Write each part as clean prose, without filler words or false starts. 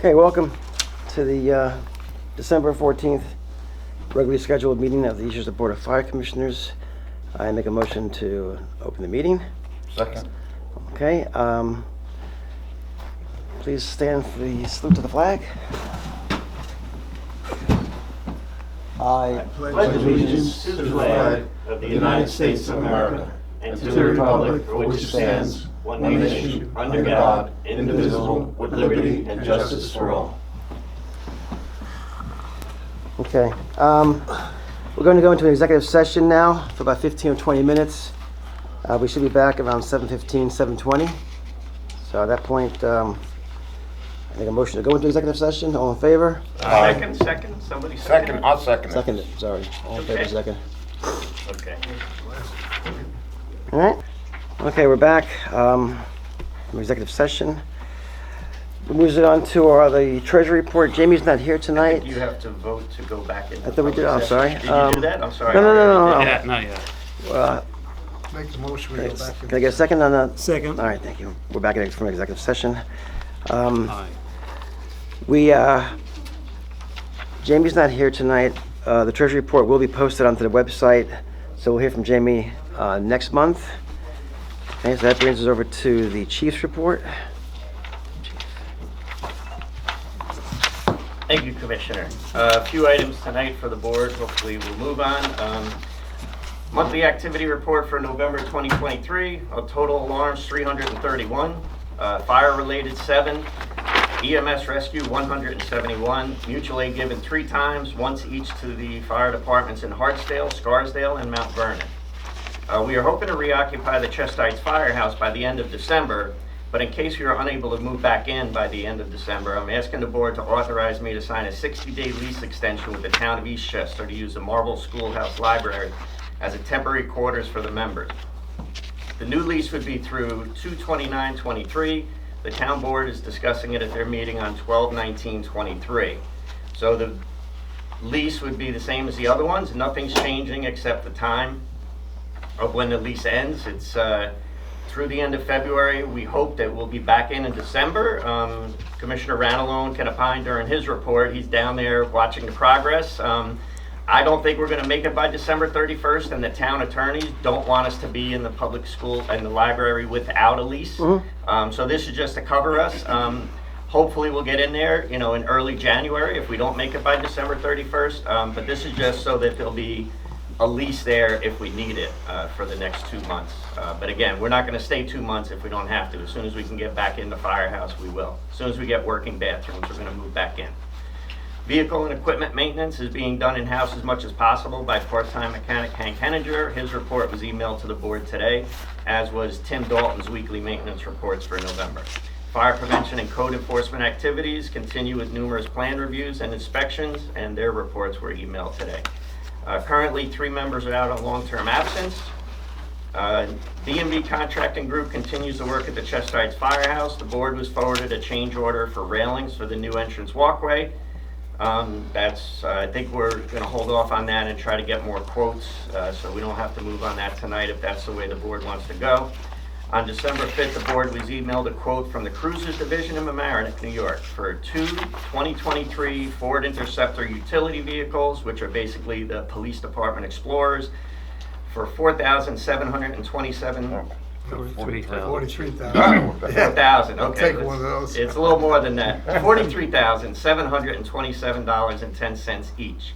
Okay, welcome to the December 14th regularly scheduled meeting of the Eastchester Board of Fire Commissioners. I make a motion to open the meeting. Second. Okay, please stand for the salute to the flag. I pledge allegiance to the flag of the United States of America and to the republic for which it stands, one nation, under God, indivisible, with liberty and justice for all. Okay, we're going to go into an executive session now for about 15 or 20 minutes. We should be back around 7:15, 7:20. So at that point, I make a motion to go into executive session. All in favor? Second, somebody Second, I'll second it. Second, sorry. All in favor, Okay. second. Okay. All right. Okay, we're back from executive session. We move it on to the treasury report. Jamie's not here I tonight. think you have to vote to go back into I thought we did. I'm public sorry. session. Did you do that? I'm sorry. No. Yeah, not yet. Make the motion, we go back. Can I get a second on that? Second. All right, thank you. We're back from executive session. Aye. Jamie's not here tonight. The treasury report will be posted onto the website, so we'll hear from Jamie next month. Okay, so that brings us over to the chief's report. Thank you, Commissioner. A few items tonight for the board. Hopefully we'll move on. Monthly activity report for November 2023. Total alarms 331. Fire-related 7. EMS rescue 171. Mutual aid given 3 times, once each to the fire departments in Hartsdale, Scarsdale, and Mount Vernon. We are hoping to reoccupy the Chester Heights Firehouse by the end of December, but in case we are unable to move back in by the end of December, I'm asking the board to authorize me to sign a 60-day lease extension with the town of Eastchester to use the Marble Schoolhouse Library as a temporary quarters for the members. The new lease would be through 2/29/23. The town board is discussing it at their meeting on 12/19/23. So the lease would be the same as the other ones. Nothing's changing except the time of when the lease ends. It's through the end of February. We hope that we'll be back in December. Commissioner Ranalone can opine during his report. He's down there watching the progress. I don't think we're going to make it by December 31st, and the town attorneys don't want us to be in the public school and the library without a lease. So this is just to cover us. Hopefully we'll get in there, in early January if we don't make it by December 31st. But this is just so that there'll be a lease there if we need it for the next 2 months. But again, we're not going to stay 2 months if we don't have to. As soon as we can get back in the firehouse, we will. As soon as we get working bathrooms, we're going to move back in. Vehicle and equipment maintenance is being done in-house as much as possible by part-time mechanic Hank Henninger. His report was emailed to the board today, as was Tim Dalton's weekly maintenance reports for November. Fire prevention and code enforcement activities continue with numerous plan reviews and inspections, and their reports were emailed today. Currently, 3 members are out on long-term absence. B&B Contracting Group continues to work at the Chester Heights Firehouse. The board was forwarded a change order for railings for the new entrance walkway. I think we're going to hold off on that and try to get more quotes, so we don't have to move on that tonight if that's the way the board wants to go. On December 5th, the board was emailed a quote from the Cruisers Division in Mamaroneck, New York, for 2 2023 Ford Interceptor utility vehicles, which are basically the police department Explorers, for $4,727. 43,000. 43,000. 4,000. I'll Okay, take one of those. it's a little more than that. $43,727.10 each.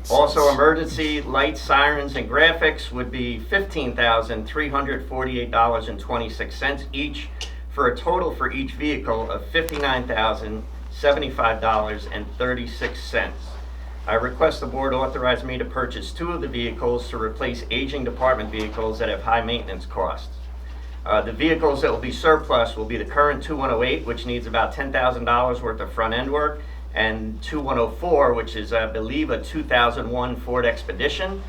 Also, emergency lights, sirens, and graphics would be $15,348.26 each, for a total for each vehicle of $59,075.36. I request the board authorize me to purchase 2 of the vehicles to replace aging department vehicles that have high maintenance costs. The vehicles that will be surplus will be the current 2108, which needs about $10,000 worth of front end work, and 2104, which is, I believe, a 2001 Ford Expedition.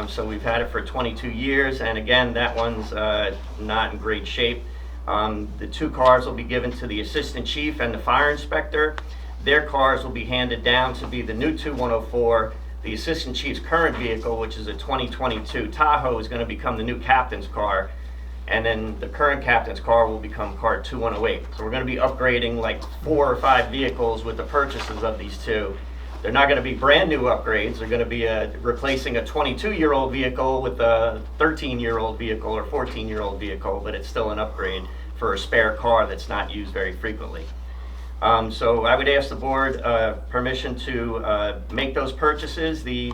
So we've had it for 22 years, and again, that one's not in great shape. The 2 cars will be given to the assistant chief and the fire inspector. Their cars will be handed down to be the new 2104. The assistant chief's current vehicle, which is a 2022 Tahoe, is going to become the new captain's car. and then the current captain's car will become car 2108. So we're going to be upgrading like 4 or 5 vehicles with the purchases of these two. They're not going to be brand new upgrades. They're going to be replacing a 22-year-old vehicle with a 13-year-old vehicle or 14-year-old vehicle, but it's still an upgrade for a spare car that's not used very frequently. So I would ask the board permission to make those purchases. The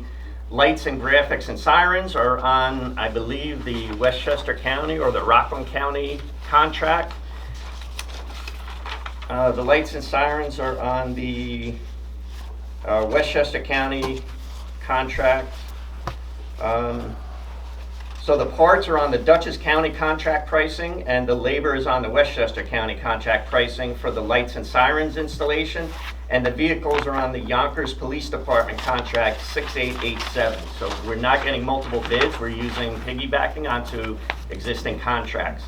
lights and graphics and sirens are on, I believe, the Westchester County or the Rockland County contract. The lights and sirens are on the Westchester County contract. So the parts are on the Dutchess County contract pricing, and the labor is on the Westchester County contract pricing for the lights and sirens installation, and the vehicles are on the Yonkers Police Department contract 6887. So we're not getting multiple bids, we're using piggybacking onto existing contracts.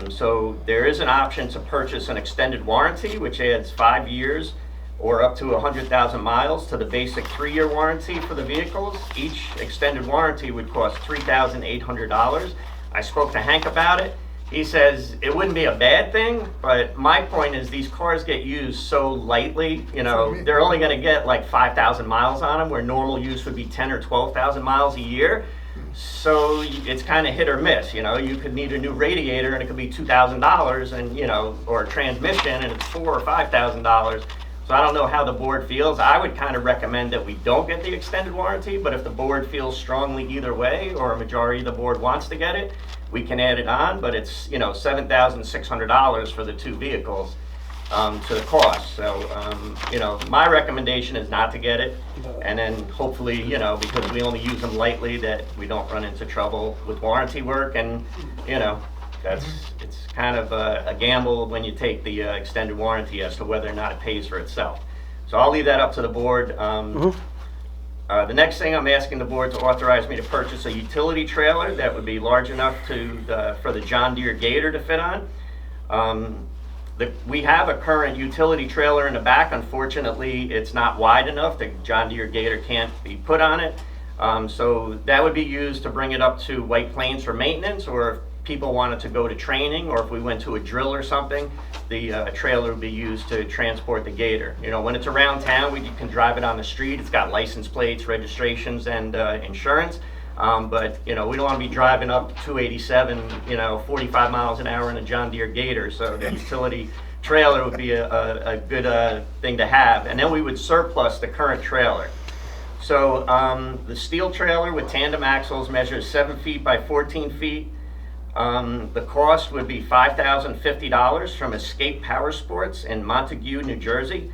So there is an option to purchase an extended warranty, which adds 5 years or up to 100,000 miles to the basic 3-year warranty for the vehicles. Each extended warranty would cost $3,800. I spoke to Hank about it. He says it wouldn't be a bad thing, but my point is these cars get used so lightly, you know, they're only gonna get like 5,000 miles on them, where normal use would be 10 or 12,000 miles a year. So it's kind of hit or miss, you know. You could need a new radiator and it could be $2,000, and you know, or a transmission and it's $4,000 or $5,000. So I don't know how the board feels. I would kind of recommend that we don't get the extended warranty, but if the board feels strongly either way, or a majority of the board wants to get it, we can add it on, but it's, you know, $7,600 for the 2 vehicles to the cost. So, you know, my recommendation is not to get it, and then hopefully, you know, because we only use them lightly, that we don't run into trouble with warranty work, and, you know, it's kind of a gamble when you take the extended warranty as to whether or not it pays for itself. So I'll leave that up to the board. The next thing, I'm asking the board to authorize me to purchase a utility trailer that would be large enough for the John Deere Gator to fit on. We have a current utility trailer in the back. Unfortunately, it's not wide enough. The John Deere Gator can't be put on it. So that would be used to bring it up to White Plains for maintenance, or if people wanted to go to training, or if we went to a drill or something, the trailer would be used to transport the Gator. You know, when it's around town, we can drive it on the street. It's got license plates, registrations, and insurance. But, you know, we don't want to be driving up 287, you know, 45 miles an hour in a John Deere Gator. So the utility trailer would be a good thing to have. And then we would surplus the current trailer. So the steel trailer with tandem axles measures 7 feet by 14 feet. The cost would be $5,050 from Escape Power Sports in Montague, New Jersey.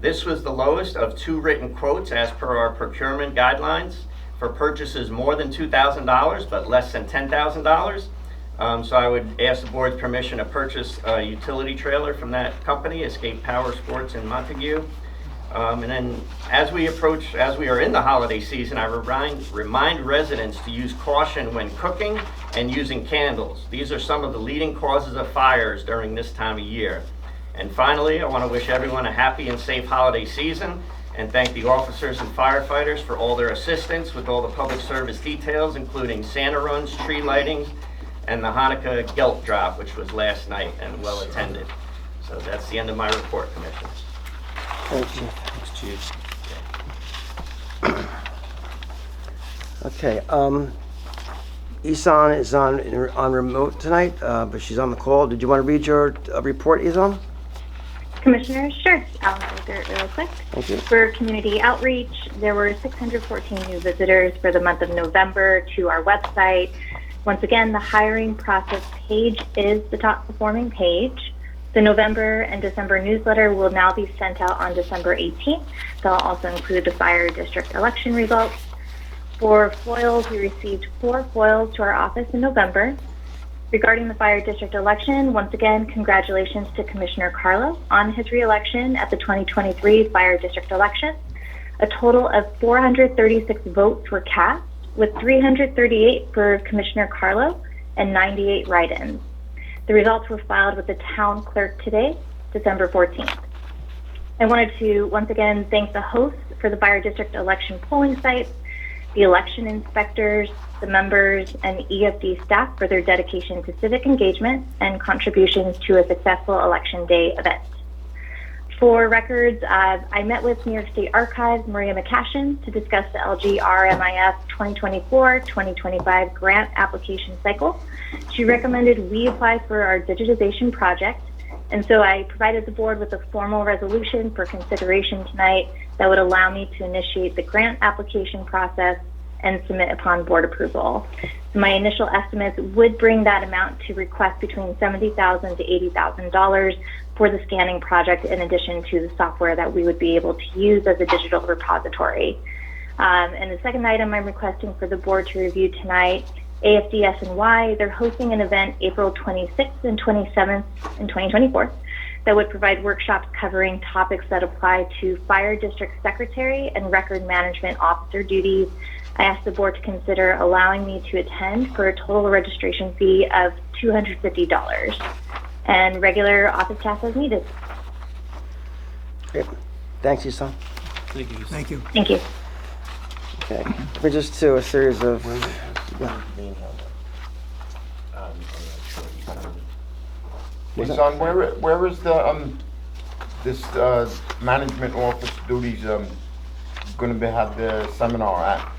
This was the lowest of 2 written quotes as per our procurement guidelines for purchases more than $2,000 but less than $10,000. So I would ask the board's permission to purchase a utility trailer from that company, Escape Power Sports in Montague. And then as we are in the holiday season, I remind residents to use caution when cooking and using candles. These are some of the leading causes of fires during this time of year. And finally, I want to wish everyone a happy and safe holiday season, and thank the officers and firefighters for all their assistance with all the public service details, including Santa runs, tree lightings, and the Hanukkah gelt drop, which was last night and well attended. So that's the end of my report, Commissioners. Thank you. Thanks, Chief. Okay, Isan is on remote tonight, but she's on the call. Did you want to read your report, Isan? Commissioners, sure. I'll go through it real quick. Thank you. For community outreach, there were 614 new visitors for the month of November to our website. Once again, the hiring process page is the top performing page. The November and December newsletter will now be sent out on December 18th. They'll also include the fire district election results. For foils, we received 4 foils to our office in November. Regarding the fire district election, once again, congratulations to Commissioner Carlo on his re-election at the 2023 fire district election. A total of 436 votes were cast, with 338 for Commissioner Carlo and 98 write-ins. The results were filed with the town clerk today, December 14th. I wanted to once again thank the hosts for the fire district election polling sites. the election inspectors, the members, and EFD staff for their dedication to civic engagement and contributions to a successful Election Day event. For records, I met with New York State Archives Maria McCashin to discuss the LG RMIF 2024-2025 grant application cycle. She recommended we apply for our digitization project, and so I provided the board with a formal resolution for consideration tonight that would allow me to initiate the grant application process and submit upon board approval. My initial estimates would bring that amount to request between $70,000 to $80,000 for the scanning project, in addition to the software that we would be able to use as a digital repository. And the second item I'm requesting for the board to review tonight, AFD-SNY, they're hosting an event April 26th and 27th in 2024 that would provide workshops covering topics that apply to fire district secretary and record management officer duties. I asked the board to consider allowing me to attend for a total registration fee of $250 and regular office staff as needed. Great. Thanks, Yusong. Thank you. Thank you. Thank you. Okay. We're just to a series of. Son, where is the, this, management office duties, gonna have the seminar at?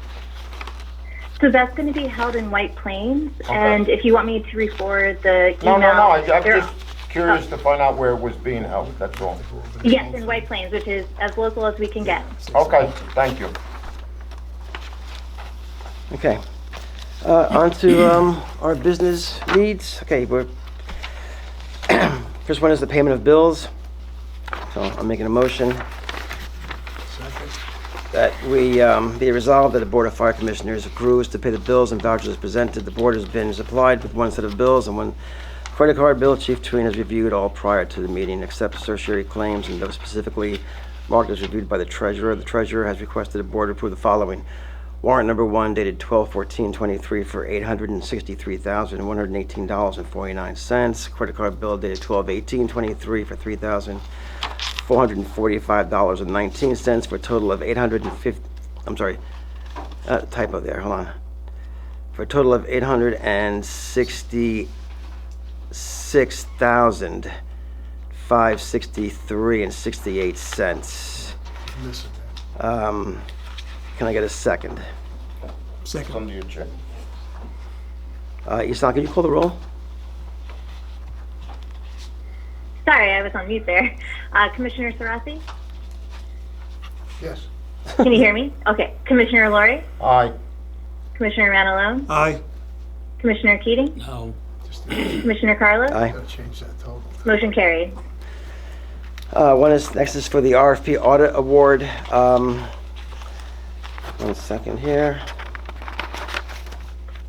So that's going to be held in White Plains, Okay. and if you want me to re-forward the No, email. I'm there- just curious to find out where it was being held, that's all. Yes, in White Plains, which is as local as we can get. Okay, thank you. Okay. On to our business needs. Okay, first one is the payment of bills. So I'm making a motion that we be resolved that the Board of Fire Commissioners accrues to pay the bills and vouchers presented. The board has been supplied with one set of bills and one credit card bill. Chief Tween has reviewed all prior to the meeting, except certiorari claims and those specifically marked as reviewed by the treasurer. The treasurer has requested the board approve the following. Warrant number 1 dated 12/14/23 for $863,118.49. Credit card bill dated 12/18/23 for $3,445.19 for a total of typo there, hold on. For a total of $866,563.68. Missing that. Can I get a second? It's Second. under your check. Isan, can you call the roll? Sorry, I was on mute there. Commissioner Sarasi, Yes. can you hear me? Okay. Commissioner Laurie, Aye. Commissioner Manalone, Aye. Commissioner Keating, No. Just Commissioner Carlos, Aye. gotta change that total. motion carried. Next is for the RFP audit award. 1 second here.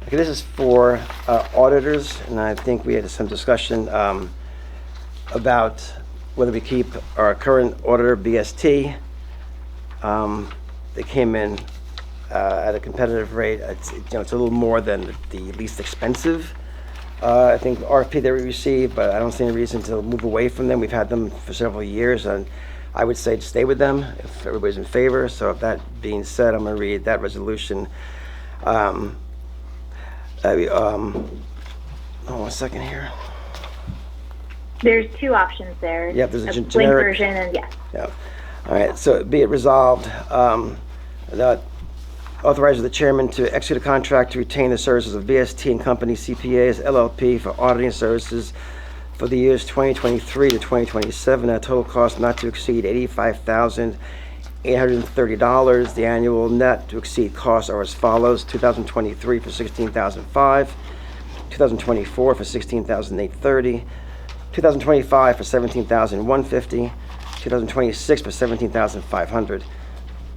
Okay, this is for auditors, and I think we had some discussion about whether we keep our current auditor, BST. They came in at a competitive rate. It's a little more than the least expensive. I think RFP that we received, but I don't see any reason to move away from them. We've had them for several years, and I would say to stay with them if everybody's in favor. So if that being said, I'm going to read that resolution. Hold on 1 second here. There's two options there. Yep, there's a blank generic- version and yes. Yeah. All right, so be it resolved that authorizes the chairman to execute a contract to retain the services of BST and Company CPAs LLP for auditing services for the years 2023 to 2027 at a total cost not to exceed $85,830. The annual net to exceed costs are as follows: 2023 for $16,005, 2024 for $16,830, 2025 for $17,150, 2026 for $17,500,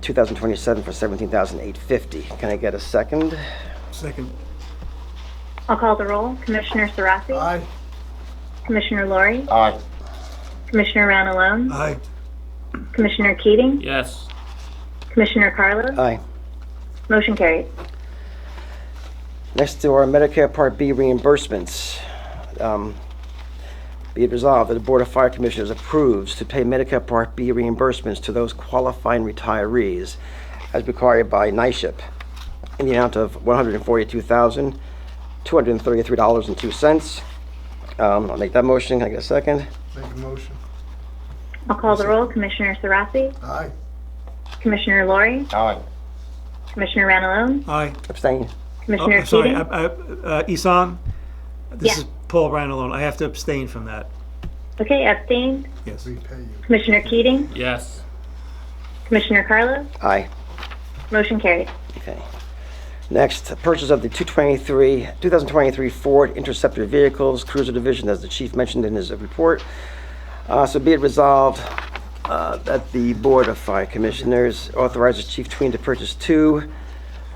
2027 for $17,850. Can I get a second? Second. I'll call the roll. Commissioner Sarasi, Aye. Commissioner Laurie, Aye. Commissioner Manalone, Aye. Commissioner Keating, Yes. Commissioner Carlos, Aye. motion carried. Next to our Medicare Part B reimbursements. Be it resolved that the Board of Fire Commissioners approves to pay Medicare Part B reimbursements to those qualifying retirees as required by NISHIP. in the amount of $142,233.02. I'll make that motion. Can I get a second? Make a motion. I'll call the roll. Commissioner Sarasi, Aye. Commissioner Lori, Aye. Commissioner Ranalone, Aye. Abstain. Commissioner Sorry, Keating. Isan, this Yeah. is Paul Ranalone. I have to abstain from that. Okay, abstained. Yes. Repay you. Commissioner Keating, Yes. Commissioner Carlos, Aye. motion carried. Okay. Next, purchase of the 2023 Ford Interceptor vehicles, Cruiser Division, as the chief mentioned in his report. So be it resolved that the Board of Fire Commissioners authorizes Chief Tween to purchase two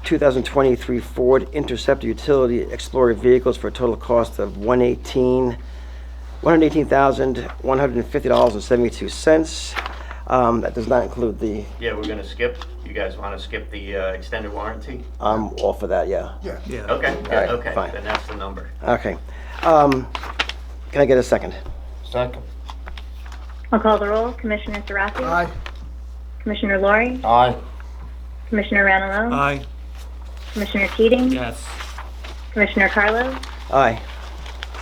2023 Ford Interceptor Utility Explorer vehicles for a total cost of $118,150.72. That does not include the, Yeah, we're gonna skip. You guys wanna skip the extended warranty? I'm all for that, yeah. Yeah. Yeah. Okay, All right, okay, fine. then that's the number. Okay. Can I get a second? Second. I'll call the roll. Commissioner Sarasi, Aye. Commissioner Lori, Aye. Commissioner Ranalone, Aye. Commissioner Keating, Yes. Commissioner Carlos, Aye.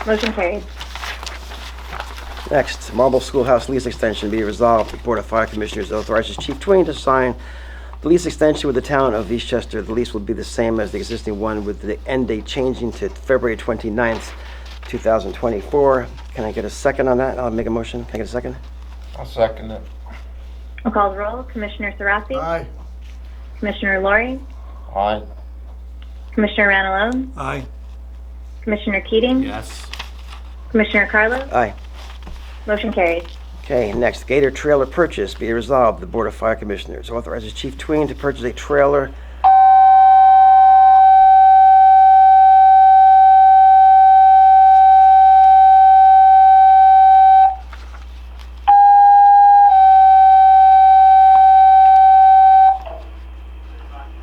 motion carried. Next, Marble Schoolhouse lease extension be resolved. The Board of Fire Commissioners authorizes Chief Twain to sign the lease extension with the town of Eastchester. The lease will be the same as the existing one, with the end date changing to February 29th, 2024. Can I get a second on that? I'll make a motion. Can I get a second? I'll second it. I'll call the roll. Commissioner Sarasi, Aye. Commissioner Lori, Aye. Commissioner Ranalone, Aye. Commissioner Keating, Yes. Commissioner Carlos, Aye. motion carried. Okay, next, Gator trailer purchase be resolved. The Board of Fire Commissioners authorizes Chief Tween to purchase a trailer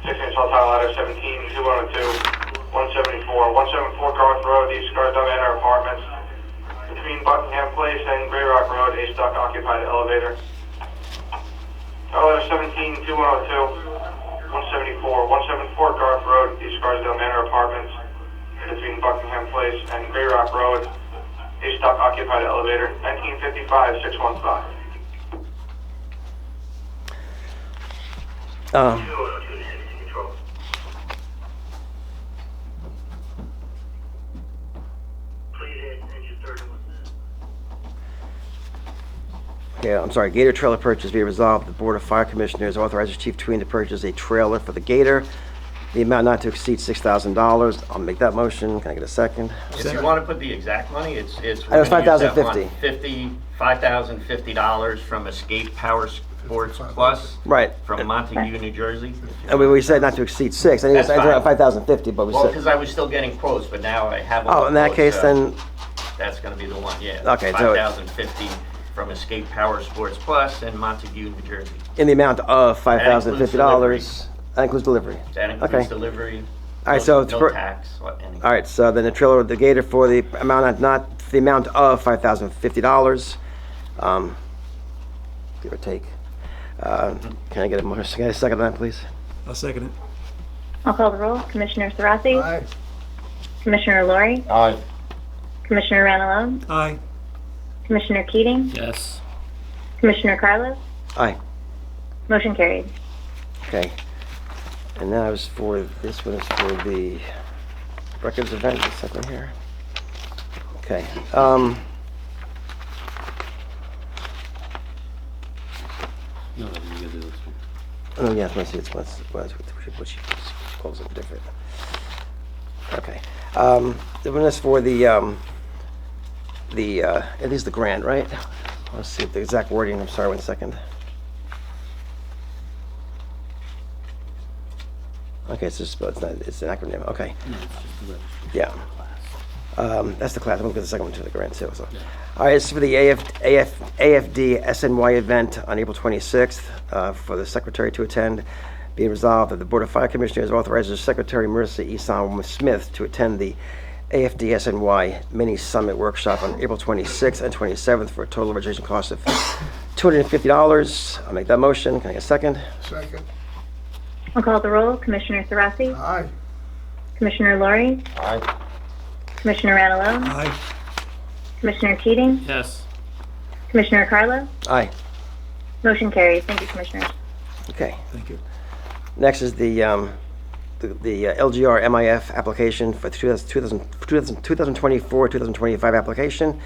Letter 17-2102, 174 Garth Road, East Scarsdale Manor Apartments, between Buckingham Place and Gray Rock Road, a stock occupied elevator. Letter 17-2102, 174 Garth Road, East Scarsdale Manor Apartments, between Buckingham Place and Gray Rock Road, a stock occupied elevator, 1955-615. Okay, I'm sorry, Gator trailer purchase be resolved. The Board of Fire Commissioners authorizes Chief Tween to purchase a trailer for the Gator. The amount not to exceed $6,000. I'll make that motion. Can I get a second? If you wanna put the exact money, it's. It was we're gonna use that $5,050. one. $5,050 from Escape Power Sports Plus Right. from Montague, New Jersey. And we said not to exceed 6. I think it's That's fine. 5,050, but we Well, said, because I was still getting quotes, but now I have. all oh, the in that quotes, case, so then, That's gonna be the one, yeah. Okay, so- 5,050 from Escape Power Sports Plus in Montague, New Jersey. in the amount of $5,050. That includes delivery. That Okay. includes delivery. All right, so it's No for- tax, any. All right, so then the trailer with the Gator for the amount for the amount of $5,050, give or take. Can I get a motion? Can I get a second on that, please? I'll second it. I'll call the roll. Commissioner Sarasi, Aye. Commissioner Lori, Aye. Commissioner Ranalone, Aye. Commissioner Keating, Yes. Commissioner Carlos, Aye. motion carried. Okay. And now is for, this one is for the records event, the second here. Okay. No, no, you gotta do this one. Oh, yes, let's see, what she calls it different. Okay. The one is for it is the grant, right? Let's see the exact wording, I'm sorry, 1 second. Okay, it's just, it's not, it's an acronym, okay. No, it's just the registration. Yeah. Class. That's the class. I'm looking at the second one to the grant too. So. All right, it's for the AFD SNY event on April 26th for the secretary to attend. Be resolved that the Board of Fire Commissioners authorizes Secretary Marissa Eson Smith to attend the AFD SNY mini summit workshop on April 26th and 27th for a total registration cost of $250. I'll make that motion. Can I get a second? Second. I'll call the roll. Commissioner Sarasi, Aye. Commissioner Laurie, Aye. Commissioner Ranalone, Aye. Commissioner Keating, Yes. Commissioner Carlo. Aye. Motion carries. Thank you, Commissioners. Okay. Thank you. Next is the LGR MIF application for the 2024-2025 application.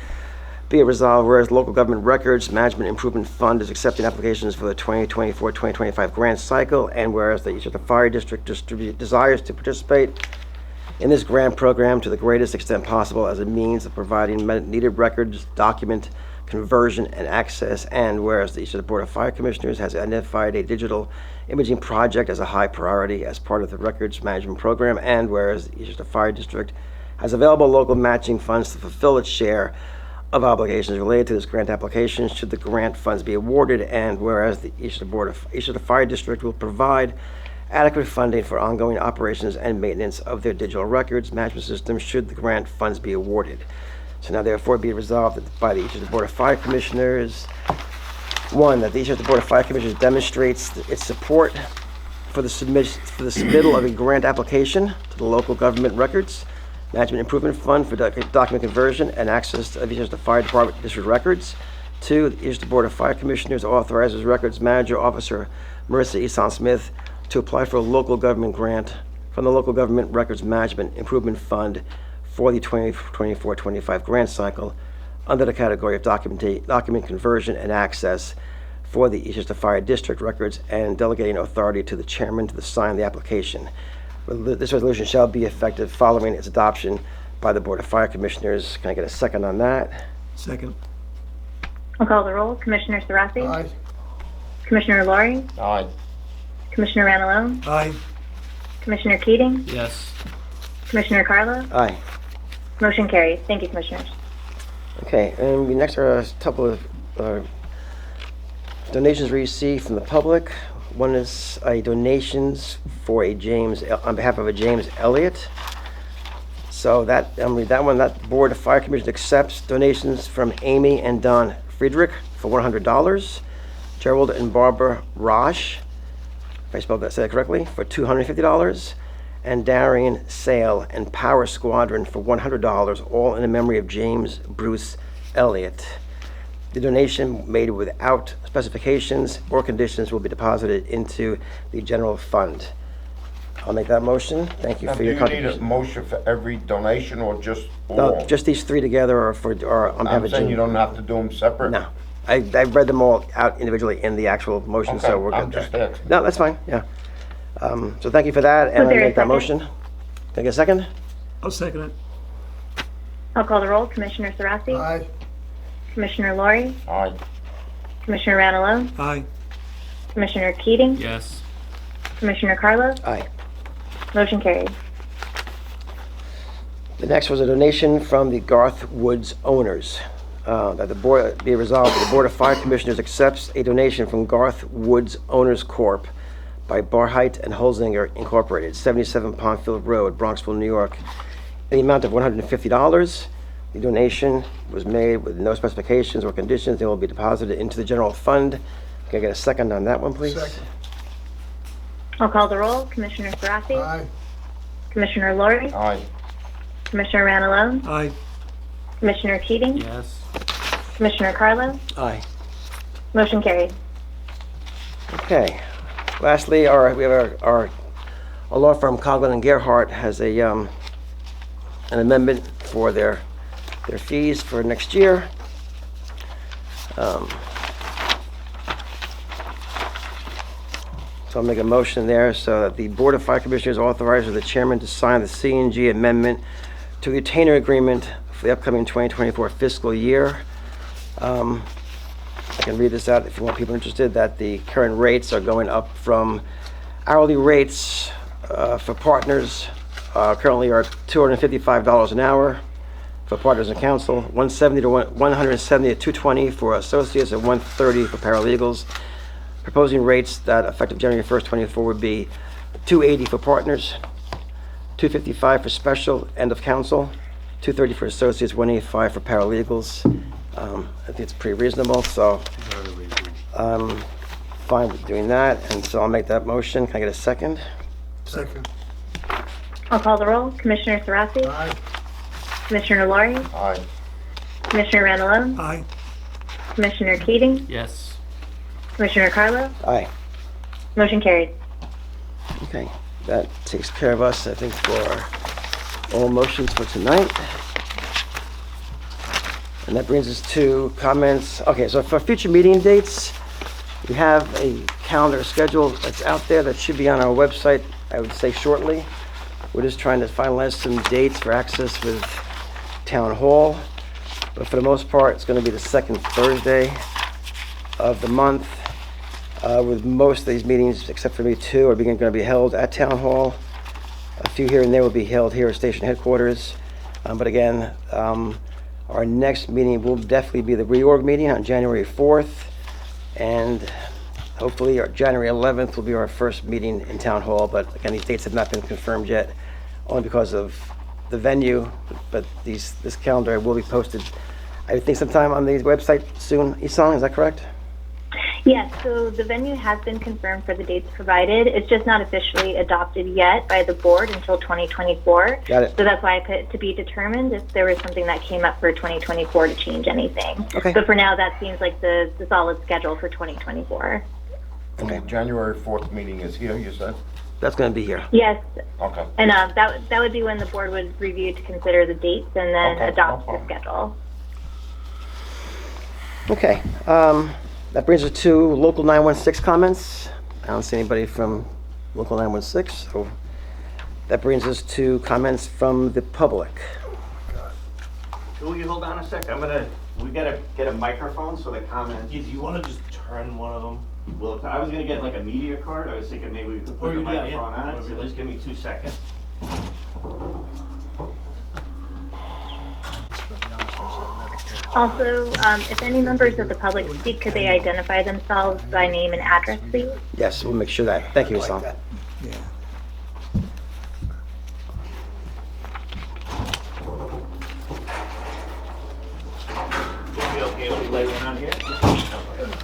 Be it resolved, whereas Local Government Records Management Improvement Fund is accepting applications for the 2024-2025 grant cycle, and whereas the Eastchester Fire District desires to participate in this grant program to the greatest extent possible as a means of providing needed records, document conversion, and access, and whereas the Eastchester Board of Fire Commissioners has identified a digital imaging project as a high priority as part of the records management program, and whereas the Eastchester Fire District has available local matching funds to fulfill its share of obligations related to this grant application should the grant funds be awarded, and whereas the Eastchester Fire District will provide adequate funding for ongoing operations and maintenance of their digital records management system should the grant funds be awarded. So now therefore be it resolved that by the Eastchester Board of Fire Commissioners, one, that the Eastchester Board of Fire Commissioners demonstrates its support for the submittal of a grant application to the Local Government Records Management Improvement Fund for document conversion and access of Eastchester Fire Department district records. Two, the Eastchester Board of Fire Commissioners authorizes Records Manager Officer Marissa Eson Smith to apply for a local government grant from the Local Government Records Management Improvement Fund for the 2024-25 grant cycle under the category of document conversion and access for the Eastchester Fire District records, and delegating authority to the chairman to sign the application. This resolution shall be effective following its adoption by the Board of Fire Commissioners. Can I get a second on that? Second. I'll call the roll. Commissioner Sarasi, Aye. Commissioner Laurie, Aye. Commissioner Ranalone, Aye. Commissioner Keating, Yes. Commissioner Carlo. Aye. Motion carries. Thank you, Commissioners. Okay, and we next are a couple of donations received from the public. One is a donations for on behalf of a James Elliott. So that, I'll read that one. That Board of Fire Commission accepts donations from Amy and Don Friedrich for $100, Gerald and Barbara Rosh, if I said that correctly, for $250, and Darian Sale and Power Squadron for $100, all in the memory of James Bruce Elliott. The donation made without specifications or conditions will be deposited into the general fund. I'll make that motion. Thank you Now, for do your you need a contribution. motion for every donation or just all? No, just these three together, or on behalf I'm of saying you Jim. don't have to do them separate? No, I read them all out individually in the actual motion, Okay, so we're good I'm just there. asking. No, that's fine, yeah. So thank you for that, and Was I there a make that second? motion. Can I get a second? I'll second it. I'll call the roll. Commissioner Sarasi, Aye. Commissioner Laurie, Aye. Commissioner Ranalone, Aye. Commissioner Keating, Yes. Commissioner Carlo. Aye. Motion carries. The next was a donation from the Garth Woods owners. That the board be resolved that the Board of Fire Commissioners accepts a donation from Garth Woods Owners Corp. By Barheit and Holzinger Incorporated, 77 Pondfield Road, Bronxville, New York, in the amount of $150. The donation was made with no specifications or conditions. They will be deposited into the general fund. Can I get a second on that one, please? Second. I'll call the roll. Commissioner Sarasi, Aye. Commissioner Laurie, Aye. Commissioner Ranalone, Aye. Commissioner Keating, Yes. Commissioner Carlo. Aye. Motion carried. Okay. Lastly, we have our law firm Coughlin and Gerhardt has an amendment for their fees for next year. So I'll make a motion there so that the Board of Fire Commissioners authorizes the chairman to sign the C&G amendment to the retainer agreement for the upcoming 2024 fiscal year. I can read this out if you want people interested, that the current rates are going up from hourly rates for partners currently are $255 an hour for partners and counsel, $170 to $220 for associates, and $130 for paralegals. Proposing rates that effective January 1st, 24 would be $280 for partners, $255 for special end of counsel, $230 for associates, $185 for paralegals. I think it's pretty reasonable, so fine with doing that, and so I'll make that motion. Can I get a second? Second. I'll call the roll. Commissioner Sarasi, Aye. Commissioner Laurie, Aye. Commissioner Randallone, Aye. Commissioner Keating, Yes. Commissioner Carlo. Aye. Motion carried. Okay, that takes care of us, I think, for all motions for tonight. And that brings us to comments. Okay, so for future meeting dates, we have a calendar schedule that's out there that should be on our website, I would say shortly. We're just trying to finalize some dates for access with Town Hall. But for the most part, it's going to be the second Thursday of the month, with most of these meetings, except for maybe two, are going to be held at Town Hall. A few here and there will be held here at station headquarters. But again, our next meeting will definitely be the reorg meeting on January 4th. And hopefully our January 11th will be our first meeting in Town Hall. But again, these dates have not been confirmed yet, only because of the venue. But this calendar will be posted, I think, sometime on the website soon. Isang, is that correct? Yes, so the venue has been confirmed for the dates provided. It's just not officially adopted yet by the board until 2024. Got it. So that's why I put it to be determined if there was something that came up for 2024 to change anything. Okay. But for now, that seems like the solid schedule for 2024. And the January 4th meeting is here, you said? That's going to be here. Yes, Okay. and that would be when the board would review to consider the dates and then Okay, no adopt the problem. schedule. Okay, that brings us to local 916 comments. I don't see anybody from local 916, so that brings us to comments from the public. Will you hold on a sec? We gotta get a microphone so the comment. Do you want to just turn one of them? Well, I was gonna get like a media card. I was thinking maybe we could put the microphone on it, so just give me 2 seconds. Also, if any members of the public speak, could they identify themselves by name and address, please? Yes, we'll make sure that. Thank you, Isang. Yeah. Would it be okay if we lay one on here?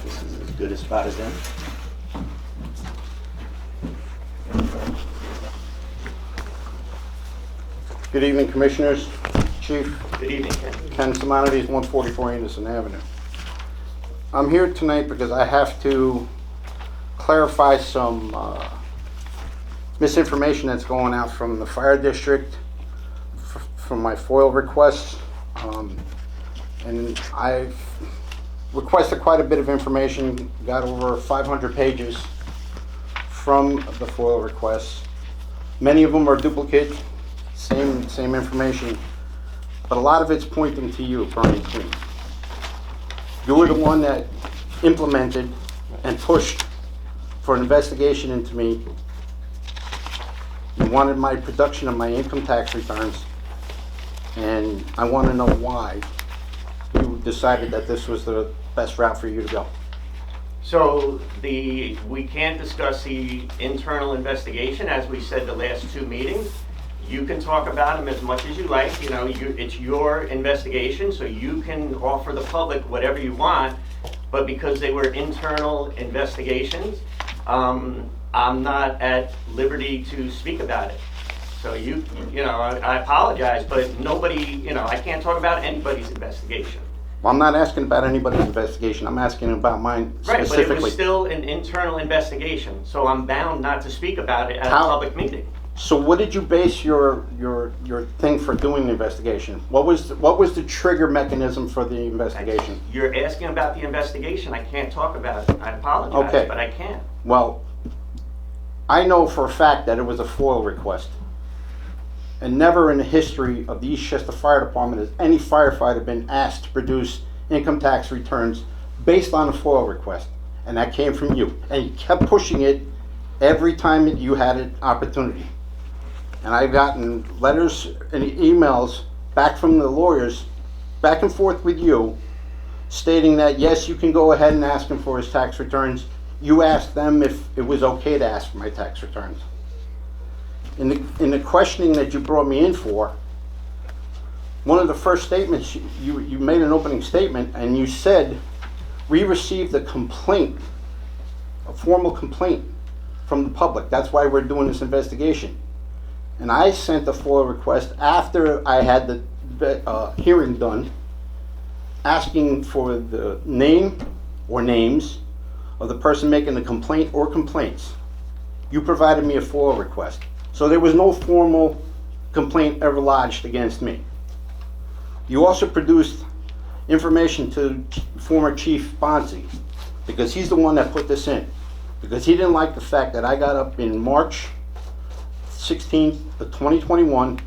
This is as good a spot as any. Good evening, Commissioners, Chief. Good evening, Ken. Ken Simonides, 144 Anderson Avenue. I'm here tonight because I have to clarify some misinformation that's going out from the fire district from my FOIL requests. And I've requested quite a bit of information, got over 500 pages from the FOIL requests. Many of them are duplicate, same information, but a lot of it's pointing to you, Bernie Green. You were the one that implemented and pushed for an investigation into me. You wanted my production of my income tax returns, and I want to know why you decided that this was the best route for you to go. So we can't discuss the internal investigation, as we said the last 2 meetings. You can talk about them as much as you like, you know, it's your investigation, so you can offer the public whatever you want, but because they were internal investigations, I'm not at liberty to speak about it. So you know, I apologize, but nobody, you know, I can't talk about anybody's investigation. Well, I'm not asking about anybody's investigation, I'm asking about mine Right, but it was specifically. still an internal investigation, so I'm bound not to speak about it at a How- public meeting. So what did you base your thing for doing the investigation? What was the trigger mechanism for the investigation? You're asking about the investigation, I can't talk about it. I apologize, Okay. but I can't. Well, I know for a fact that it was a FOIL request. And never in the history of the Eastchester Fire Department has any firefighter been asked to produce income tax returns based on a FOIL request. And that came from you. And you kept pushing it every time that you had an opportunity. And I've gotten letters and emails back from the lawyers, back and forth with you, stating that yes, you can go ahead and ask him for his tax returns. you asked them if it was okay to ask for my tax returns. In the questioning that you brought me in for, one of the first statements, you made an opening statement and you said, we received a complaint, a formal complaint from the public. That's why we're doing this investigation. And I sent a FOIL request after I had the hearing done, asking for the name or names of the person making the complaint or complaints. You provided me a FOIL request. So there was no formal complaint ever lodged against me. You also produced information to former Chief Bonzi, because he's the one that put this in. Because he didn't like the fact that I got up in March 16th of 2021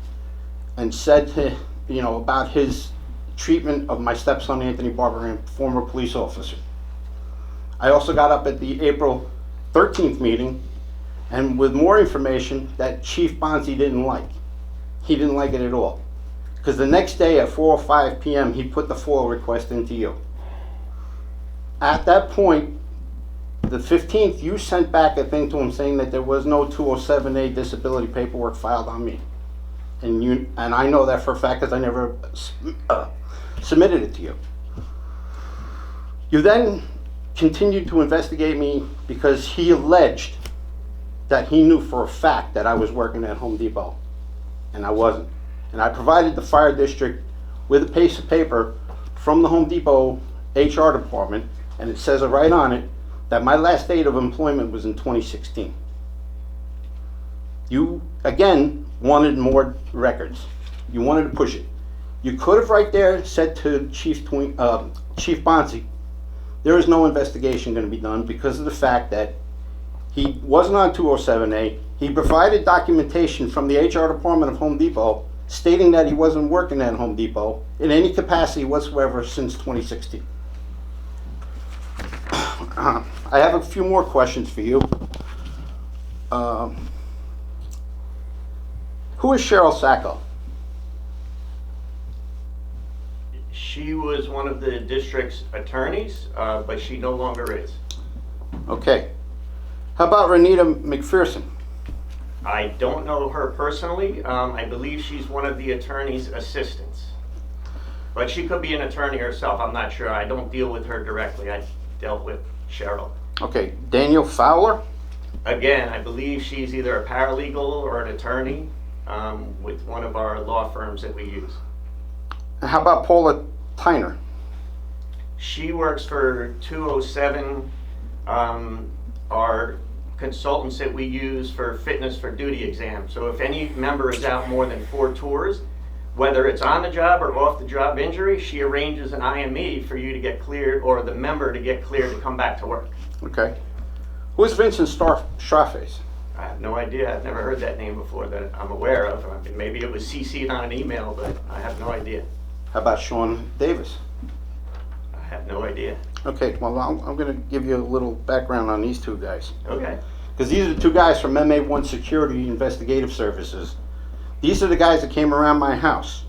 and said to, about his treatment of my stepson Anthony Barber, former police officer. I also got up at the April 13th meeting and with more information that Chief Bonzi didn't like. He didn't like it at all. Because the next day at 4:05 p.m. he put the FOIL request into you. At that point, the 15th, you sent back a thing to him saying that there was no 207A disability paperwork filed on me. And I know that for a fact because I never submitted it to you. You then continued to investigate me because he alleged that he knew for a fact that I was working at Home Depot, and I wasn't. And I provided the fire district with a piece of paper from the Home Depot HR department, and it says right on it that my last date of employment was in 2016. You, again, wanted more records. You wanted to push it. You could have right there said to Chief Bonzi, there is no investigation going to be done because of the fact that he wasn't on 207A. He provided documentation from the HR department of Home Depot stating that he wasn't working at Home Depot in any capacity whatsoever since 2016. I have a few more questions for you. Who is Cheryl Sacco? She was one of the district's attorneys, but she no longer is. Okay. How about Renita McPherson? I don't know her personally. I believe she's one of the attorney's assistants. But she could be an attorney herself. I'm not sure. I don't deal with her directly. I dealt with Cheryl. Okay. Daniel Fowler? Again, I believe she's either a paralegal or an attorney with one of our law firms that we use. And how about Paula Tyner? She works for 207, our consultants that we use for fitness for duty exams. So if any member is out more than 4 tours, whether it's on the job or off the job injury, she arranges an IME for you to get cleared, or the member to get cleared to come back to work. Okay. Who is Vincent Starface? I have no idea. I've never heard that name before that I'm aware of. I mean, maybe it was CC'd on an email, but I have no idea. How about Sean Davis? I have no idea. Okay, well, I'm going to give you a little background on these two guys. Okay. Because these are the two guys from MA1 Security Investigative Services. These are the guys that came around my house,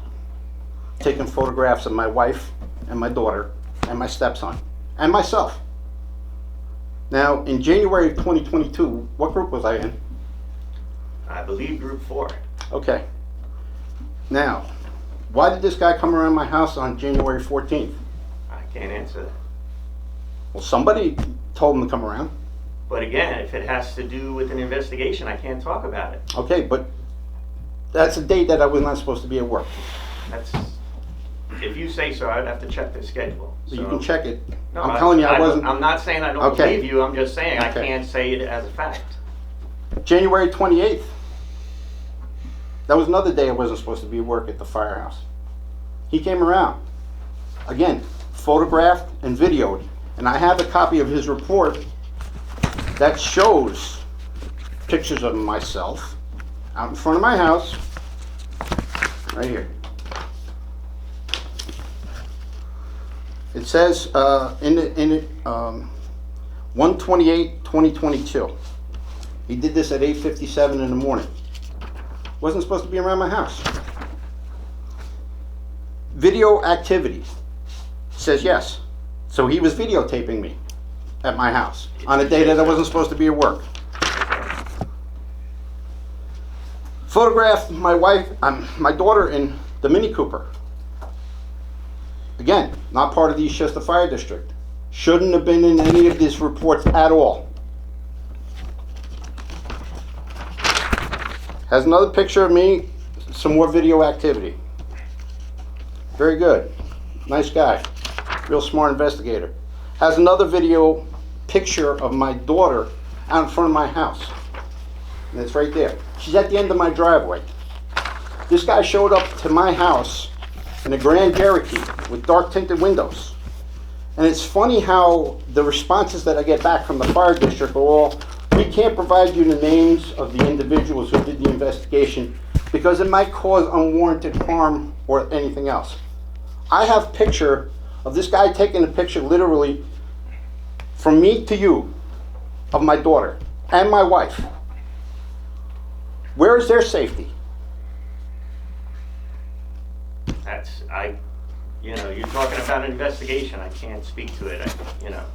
taking photographs of my wife and my daughter and my stepson and myself. Now, in January of 2022, what group was I in? I believe group 4. Okay. Now, why did this guy come around my house on January 14th? I can't answer that. Well, somebody told him to come around. But again, if it has to do with an investigation, I can't talk about it. Okay, but that's a date that I was not supposed to be at work. That's, if you say so, I'd have to check the schedule. So you can check it. No, I'm telling you, I wasn't. I'm not saying I don't Okay. believe you. I'm just saying I Okay. can't say it as a fact. January 28th. That was another day I wasn't supposed to be at work at the firehouse. He came around. Again, photographed and videoed. And I have a copy of his report that shows pictures of myself out in front of my house, right here. It says in it 1/28/2022. He did this at 8:57 in the morning. Wasn't supposed to be around my house. Video activity says yes. So he was videotaping me at my house on a day that I wasn't supposed to be at work. Photographed my wife, my daughter in the Mini Cooper. Again, not part of the Eastchester Fire District. Shouldn't have been in any of these reports at all. Has another picture of me, some more video activity. Very good. Nice guy. Real smart investigator. Has another video picture of my daughter out in front of my house. And it's right there. She's at the end of my driveway. This guy showed up to my house in a Grand Cherokee with dark tinted windows. And it's funny how the responses that I get back from the fire district are all, we can't provide you the names of the individuals who did the investigation because it might cause unwarranted harm or anything else. I have a picture of this guy taking a picture literally from me to you of my daughter and my wife. Where is their safety? You're talking about an investigation. I can't speak to it,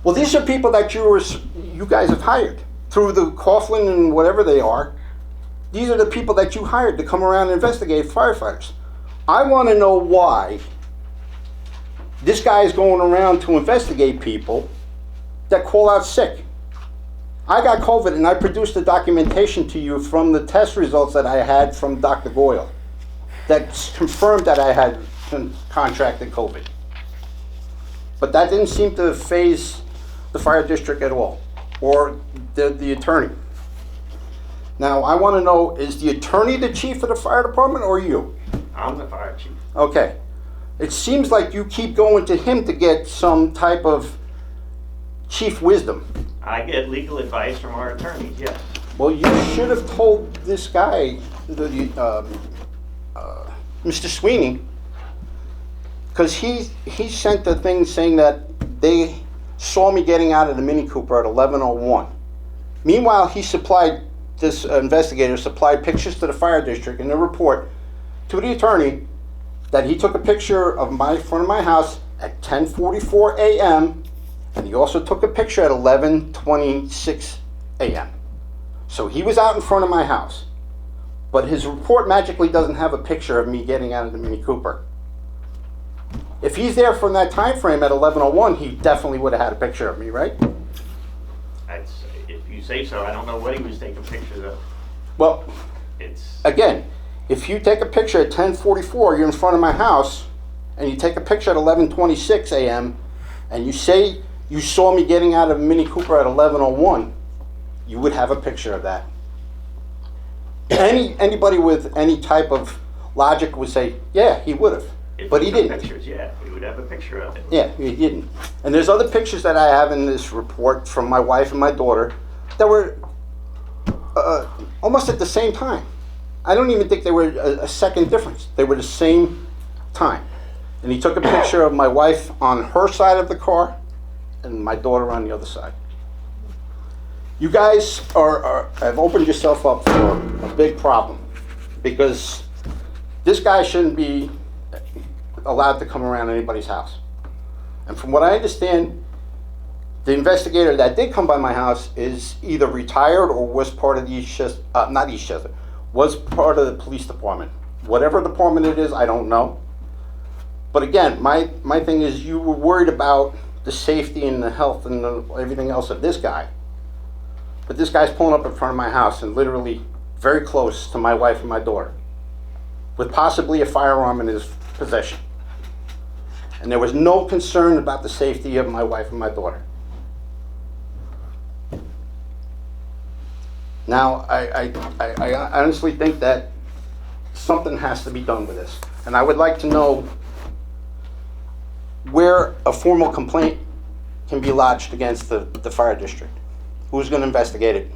Well, these are people that you guys have hired through the Coughlin and whatever they are. These are the people that you hired to come around and investigate firefighters. I want to know why this guy is going around to investigate people that call out sick. I got COVID and I produced the documentation to you from the test results that I had from Dr. Goyle that confirmed that I had contracted COVID. But that didn't seem to faze the fire district at all, or the attorney. Now, I want to know, is the attorney the chief of the fire department or you? I'm the fire chief. Okay. It seems like you keep going to him to get some type of chief wisdom. I get legal advice from our attorneys, yes. Well, you should have told this guy, Mr. Sweeney, because he sent the thing saying that they saw me getting out of the Mini Cooper at 11:01. Meanwhile, this investigator supplied pictures to the fire district in the report to the attorney that he took a picture of front of my house at 10:44 a.m. and he also took a picture at 11:26 a.m. So he was out in front of my house. But his report magically doesn't have a picture of me getting out of the Mini Cooper. If he's there from that time frame at 11:01, he definitely would have had a picture of me, right? If you say so, I don't know what he was taking pictures of. Well, It's again, if you take a picture at 10:44, you're in front of my house, and you take a picture at 11:26 a.m., and you say you saw me getting out of a Mini Cooper at 11:01, you would have a picture of that. Anybody with any type of logic would say, yeah, he would have. But he didn't. Pictures, yeah, we would have a picture of it. Yeah, he didn't. And there's other pictures that I have in this report from my wife and my daughter that were almost at the same time. I don't even think they were a second difference. They were the same time. And he took a picture of my wife on her side of the car and my daughter on the other side. You guys have opened yourself up for a big problem because this guy shouldn't be allowed to come around anybody's house. And from what I understand, the investigator that did come by my house is either retired or was part of the Eastchester, was part of the police department. Whatever department it is, I don't know. But again, my thing is you were worried about the safety and the health and everything else of this guy. But this guy's pulling up in front of my house and literally very close to my wife and my daughter with possibly a firearm in his possession. And there was no concern about the safety of my wife and my daughter. Now, I honestly think that something has to be done with this. And I would like to know where a formal complaint can be lodged against the fire district. Who's going to investigate it?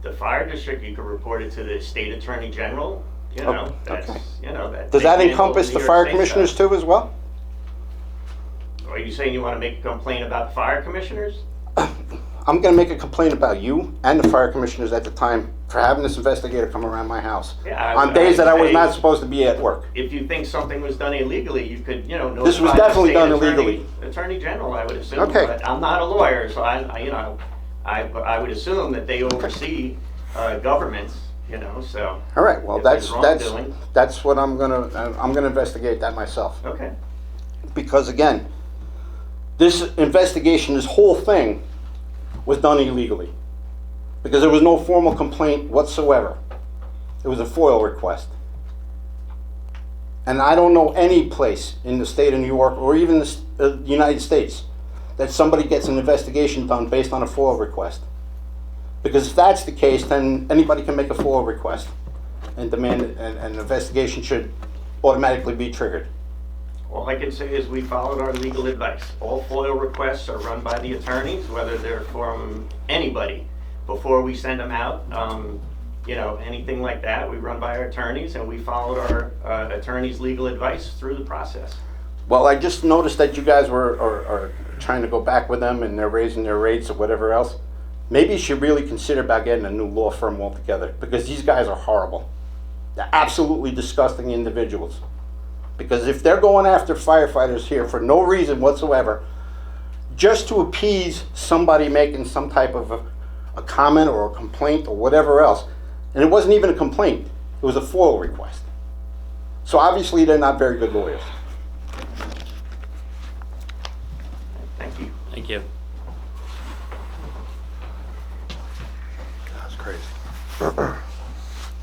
The fire district, you could report it to the state attorney general. That's, okay. That. Does that encompass the fire commissioners too as well? Are you saying you want to make a complaint about the fire commissioners? I'm gonna make a complaint about you and the fire commissioners at the time for having this investigator come around my house Yeah, on days that I was say, not supposed to be at work. If you think something was done illegally, you could, notify This was the definitely state done attorney- illegally. Attorney General, I would assume. Okay. But I'm not a lawyer, so I would assume that they oversee governments, so. All right, well, if there's that's wrongdoing- what I'm gonna investigate that myself. Okay. Because again, this investigation, this whole thing was done illegally. Because there was no formal complaint whatsoever. It was a FOIL request. And I don't know any place in the state of New York or even the United States that somebody gets an investigation done based on a FOIL request. Because if that's the case, then anybody can make a FOIL request and demand an investigation should automatically be triggered. All I can say is we followed our legal advice. All FOIL requests are run by the attorneys, whether they're from anybody. Before we send them out, anything like that, we run by our attorneys, and we followed our attorney's legal advice through the process. Well, I just noticed that you guys are trying to go back with them and they're raising their rates or whatever else. Maybe you should really consider about getting a new law firm altogether, because these guys are horrible. They're absolutely disgusting individuals. Because if they're going after firefighters here for no reason whatsoever, just to appease somebody making some type of a comment or a complaint or whatever else, and it wasn't even a complaint, it was a FOIL request. So obviously they're not very good lawyers. Thank you. Thank you. That's crazy.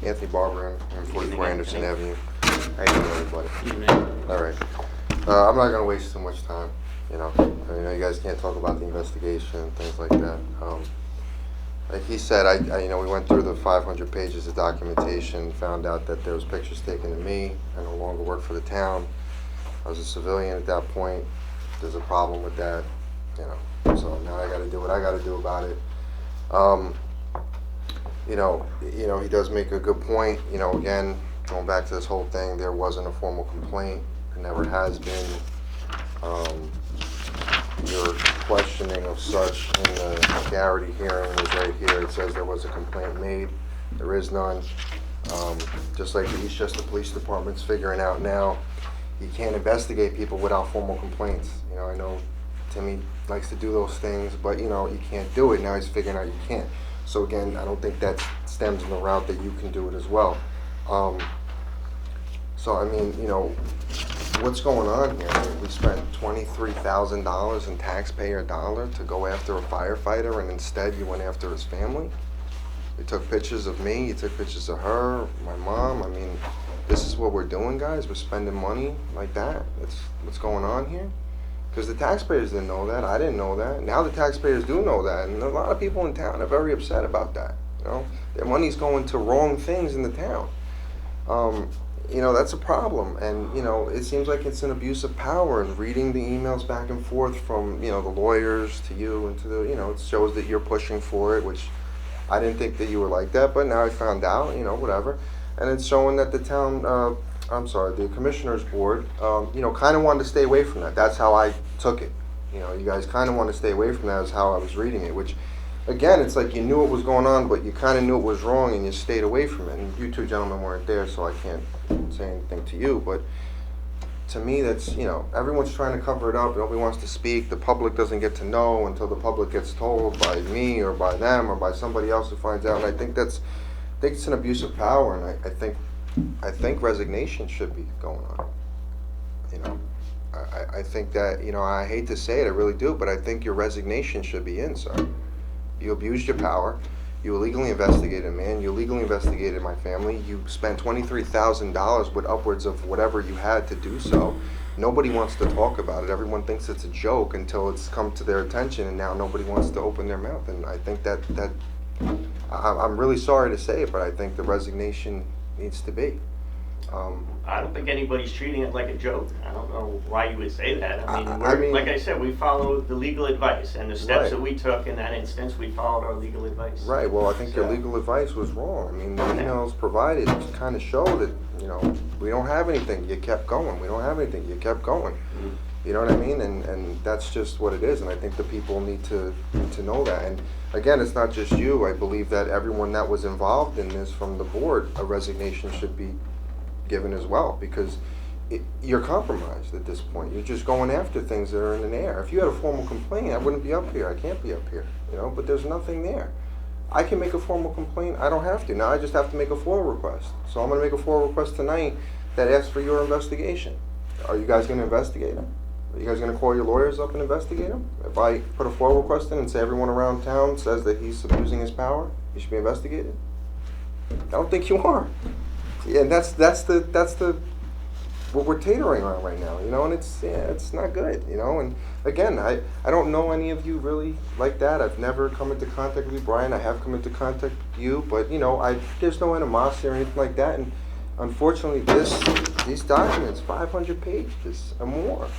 Anthony Barber, on 44 Anderson Avenue. How you doing, everybody? Evening. All right. I'm not gonna waste too much time. I know you guys can't talk about the investigation and things like that. Like he said, we went through the 500 pages of documentation, found out that there was pictures taken of me. I no longer work for the town. I was a civilian at that point. There's a problem with that, So now I got to do what I got to do about it. He does make a good point. Again, going back to this whole thing, there wasn't a formal complaint. There never has been. Your questioning of such in the Garrity hearing was right here. It says there was a complaint made. There is none. Just like the Eastchester Police Department's figuring out now, you can't investigate people without formal complaints. I know Timmy likes to do those things, but you can't do it. Now he's figuring out you can't. So again, I don't think that stems in the route that you can do it as well. What's going on here? We spent $23,000 in taxpayer dollar to go after a firefighter, and instead you went after his family. You took pictures of me, you took pictures of her, my mom. This is what we're doing, guys. We're spending money like that. That's what's going on here. Because the taxpayers didn't know that. I didn't know that. Now the taxpayers do know that, and a lot of people in town are very upset about that. Their money's going to wrong things in the town. That's a problem, and it seems like it's an abuse of power. And reading the emails back and forth from the lawyers to you and to the it shows that you're pushing for it, which I didn't think that you were like that, but now I found out. Whatever, and it's showing that the town, the commissioners board, kind of wanted to stay away from that. That's how I took it. You guys kind of want to stay away from that, is how I was reading it, which. Again, it's like you knew what was going on, but you kind of knew it was wrong, and you stayed away from it. And you two gentlemen weren't there, so I can't say anything to you. But to me, that's, everyone's trying to cover it up. Nobody wants to speak. The public doesn't get to know until the public gets told by me or by them or by somebody else who finds out. And I think it's an abuse of power, and I think resignation should be going on. I think that, I hate to say it, I really do, but I think your resignation should be in, sir. You abused your power. You illegally investigated a man. You illegally investigated my family. You spent $23,000 with upwards of whatever you had to do so. Nobody wants to talk about it. Everyone thinks it's a joke until it's come to their attention, and now nobody wants to open their mouth. And I think that I'm really sorry to say it, but I think the resignation needs to be. I don't think anybody's treating it like a joke. I don't know why you would say that. I mean, like I said, we followed the legal advice, and the steps Right. that we took in that instance, we followed our legal advice. Right, well, I think your So- legal advice was wrong. The emails provided kind of show that, we don't have anything, you kept going. We don't have anything, you kept going. You know what I mean? And that's just what it is, and I think the people need to know that. And again, it's not just you. I believe that everyone that was involved in this from the board, a resignation should be given as well, because you're compromised at this point. You're just going after things that are in the air. If you had a formal complaint, I wouldn't be up here. I can't be up here, you know, but there's nothing there. I can make a formal complaint. I don't have to. Now I just have to make a FOIL request. So I'm going to make a FOIL request tonight that asks for your investigation. Are you guys going to investigate him? Are you guys going to call your lawyers up and investigate him? If I put a FOIL request in and say everyone around town says that he's abusing his power, he should be investigated? I don't think you are. Yeah, and that's the what we're teetering on right now, you know, and it's not good, you know. And again, I don't know any of you really like that. I've never come into contact with you, Brian. I have come into contact with you, but you know, there's no animosity or anything like that. And unfortunately, these documents, 500 pages or more.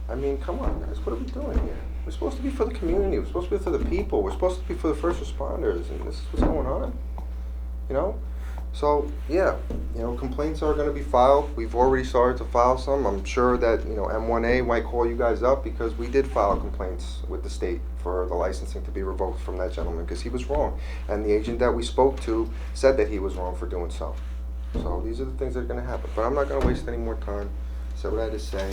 I mean, come on, guys, what are we doing here? We're supposed to be for the community. We're supposed to be for the people. We're supposed to be for the first responders, and this is what's going on, you know. So yeah, you know, complaints are going to be filed. We've already started to file some. I'm sure that, you know, M1A might call you guys up, because we did file complaints with the state for the licensing to be revoked from that gentleman, because he was wrong, and the agent that we spoke to said that he was wrong for doing so. So these are the things that are going to happen. But I'm not going to waste any more time. Said what I had to say.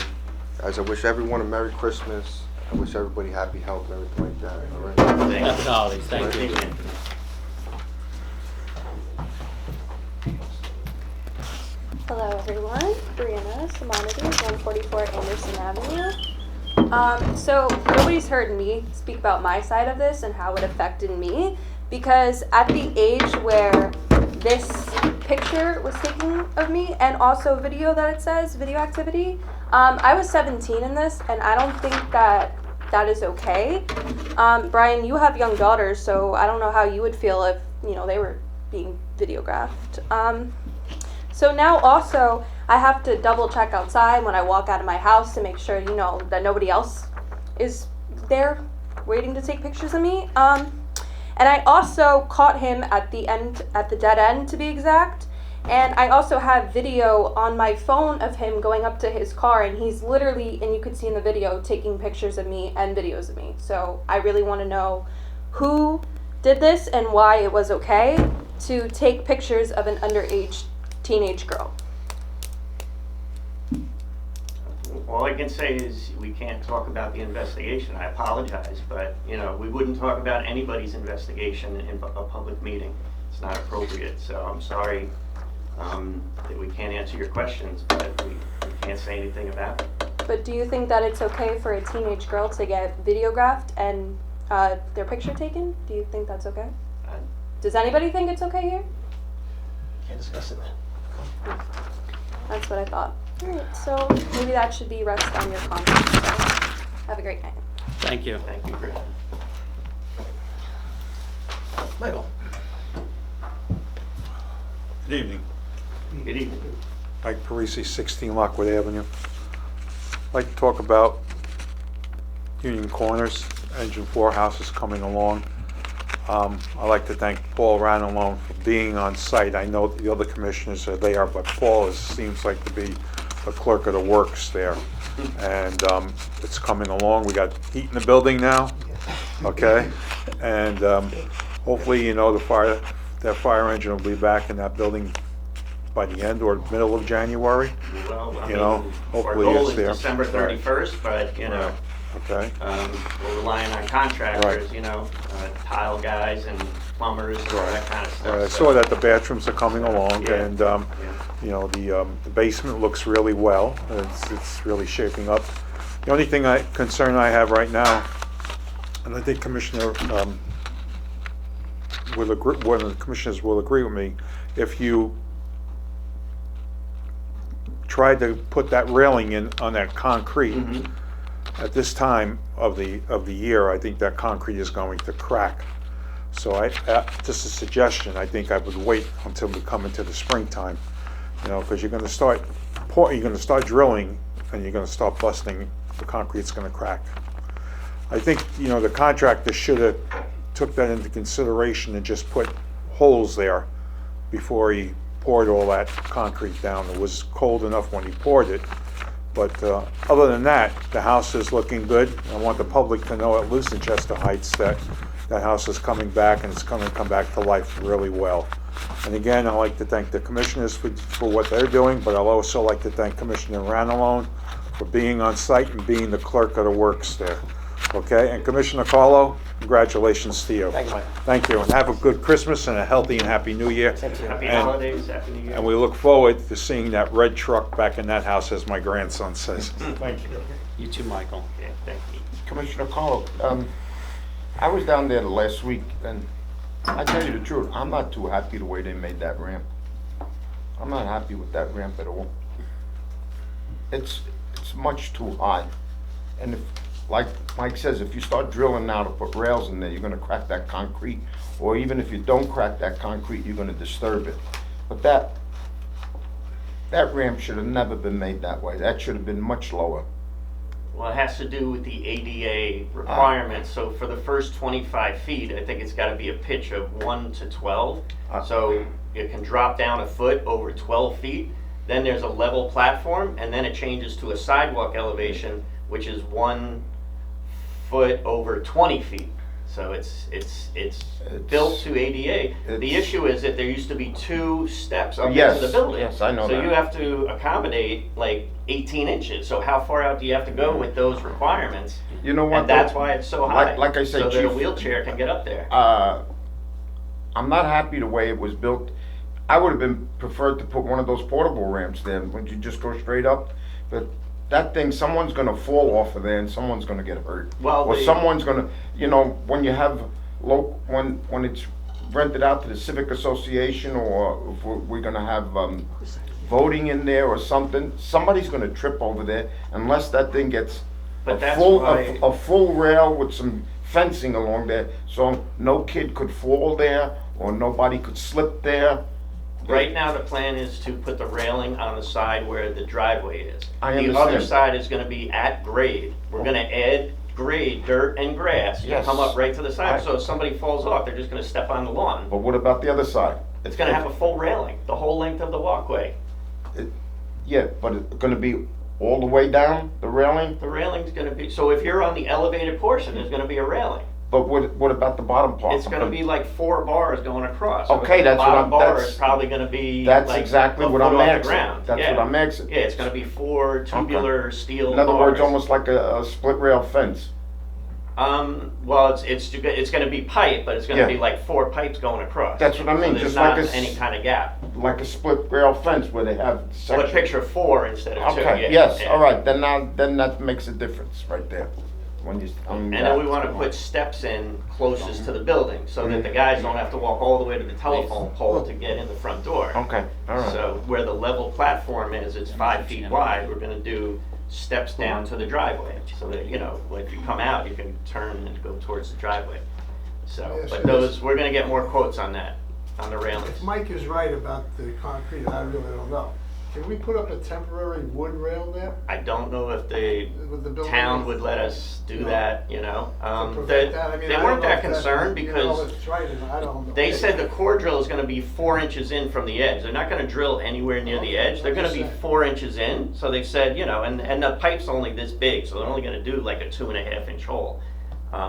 Guys, I wish everyone a Merry Christmas. I wish everybody happy health and everything like that. All right. Happy holidays, thank you. Hello everyone, Brianna Simonides, 144 Anderson Avenue. So nobody's heard me speak about my side of this and how it affected me, because at the age where this picture was taken of me, and also video that it says, video activity, I was 17 in this, and I don't think that is okay. Brian, you have young daughters, so I don't know how you would feel if, you know, they were being videographed. So now also, I have to double check outside when I walk out of my house to make sure, you know, that nobody else is there waiting to take pictures of me. And I also caught him at the dead end to be exact. And I also have video on my phone of him going up to his car, and he's literally, and you could see in the video, taking pictures of me and videos of me. So I really want to know who did this and why it was okay to take pictures of an underage teenage girl. All I can say is we can't talk about the investigation. I apologize, but you know, we wouldn't talk about anybody's investigation in a public meeting. It's not appropriate. So I'm sorry that we can't answer your questions, but we can't say anything about it. But do you think that it's okay for a teenage girl to get videographed and their picture taken? Do you think that's okay? Does anybody think it's okay here? Can't discuss it. That's what I thought. Alright, so maybe that should be rest on your conscience. So have a great night. Thank you. Thank you, Chris. Michael. Good evening. Good evening. Mike Parisi, 16 Lockwood Avenue. I'd like to talk about Union Corners, Engine 4 houses coming along. I'd like to thank Paul Ranalone for being on site. I know the other commissioners are there, but Paul seems like to be the clerk of the works there. And it's coming along. We got heat in the building now, okay? And hopefully, you know, that fire engine will be back in that building by the end or middle of January. Well, I You know, mean, hopefully our goal it's is there. December 31st, but you know, Okay, we're relying on contractors, Right. you know, tile guys and plumbers and all that kind of stuff. I so- saw that the bathrooms are coming along, Yeah. and Yeah. you know, the basement looks really well. It's really shaping up. The only concern I have right now, and I think Commissioner will agree, one of the commissioners will agree with me, if you tried to put that railing in on that concrete, Mhm. at this time of the year, I think that concrete is going to crack. So just a suggestion, I think I would wait until we come into the springtime, you know, because you're going to start drilling, and you're going to start busting, the concrete's going to crack. I think, you know, the contractor should have took that into consideration and just put holes there before he poured all that concrete down. It was cold enough when he poured it, But other than that, the house is looking good. I want the public to know at Eastchester Heights that that house is coming back, and it's going to come back to life really well. And again, I'd like to thank the commissioners for what they're doing, but I'd also like to thank Commissioner Ranalone for being on site and being the clerk of the works there. Okay, and Commissioner Carlo, congratulations to you. Thank you, Mike. Thank you, and have a good Christmas and a healthy and happy New Year. Happy And- holidays, happy New Year. And we look forward to seeing that red truck back in that house, as my grandson says. Thank you. You too, Michael. Yeah, thank you. Commissioner Carlo, I was down there last week, and I tell you the truth, I'm not too happy the way they made that ramp. I'm not happy with that ramp at all. It's much too high. And if, like Mike says, if you start drilling now to put rails in there, you're gonna crack that concrete. Or even if you don't crack that concrete, you're gonna disturb it. But that ramp should have never been made that way. That should have been much lower. Well, it has to do with the ADA requirements. So for the first 25 feet, I think it's got to be a pitch of 1 to 12. So it can drop down a foot over 12 feet. Then there's a level platform, and then it changes to a sidewalk elevation, which is 1 foot over 20 feet. So it's built to ADA. The issue is that there used to be 2 steps up into the building. Yes, I know so that. you have to accommodate like 18 inches. So how far out do you have to go with those requirements? You know what? And that's why it's so high. Like I said, so that a Chief, wheelchair can get up there. I'm not happy the way it was built. I would have been preferred to put one of those portable ramps there. Would you just go straight up? But that thing, someone's gonna fall off of there and someone's gonna get hurt. Well, or someone's gonna, you know, when you have when it's rented out to the civic association, or if we're gonna have voting in there or something, somebody's gonna trip over there unless that thing gets But that's a full rail with some fencing along there, so no kid could fall there or nobody could slip there. Right now, the plan is to put the railing on the side where the driveway is. I The understand. other side is gonna be at grade. We're gonna add grade, dirt and grass. You Yes. come up right to the side, Right. so if somebody falls off, they're just gonna step on the lawn. But what about the other side? It's gonna have a full railing, the whole length of the walkway. Yeah, but it's gonna be all the way down, the railing? The railing's gonna be, so if you're on the elevated portion, there's gonna be a railing. But what about the bottom part? It's gonna be like 4 bars going across. Okay, that's what The I'm- bottom bar that's- is probably gonna be That's like exactly a what foot I'm off the asking. ground. That's Yeah. what I'm asking. Yeah, it's gonna be 4 tubular steel In other words, bars. almost like a split rail fence. Well, it's gonna be pipe, but it's gonna Yeah. be like 4 pipes going across. That's what I mean, So there's just not like a any kind of gap. Like a split rail fence where they have Well, a sections. picture 4 instead of 2, Okay, yeah. yes, yeah. all right, then that makes a difference right there. When you, And then we wanna put steps in closest to the building, so that the guys don't have to walk all the way to the telephone pole to get in the front door. Okay, all right. So where the level platform is, it's 5 feet wide, we're gonna do steps down to the driveway, so that, you know, when you come out, you can turn and go towards the driveway. So, Yes, but it is. we're gonna get more quotes on that, on the railings. If Mike is right about the concrete, and I really don't know, can we put up a temporary wood rail there? I don't know if the With the building? town would let us do No. that, you know? To prevent that? I mean, They I weren't don't know that if concerned you know, because it's right, and I don't know. they said the core drill is gonna be 4 inches in from the edge. They're not gonna drill anywhere near the edge. They're gonna be 4 inches in. So they said, you know, and the pipe's only this big, so they're only gonna do like a 2.5 inch hole.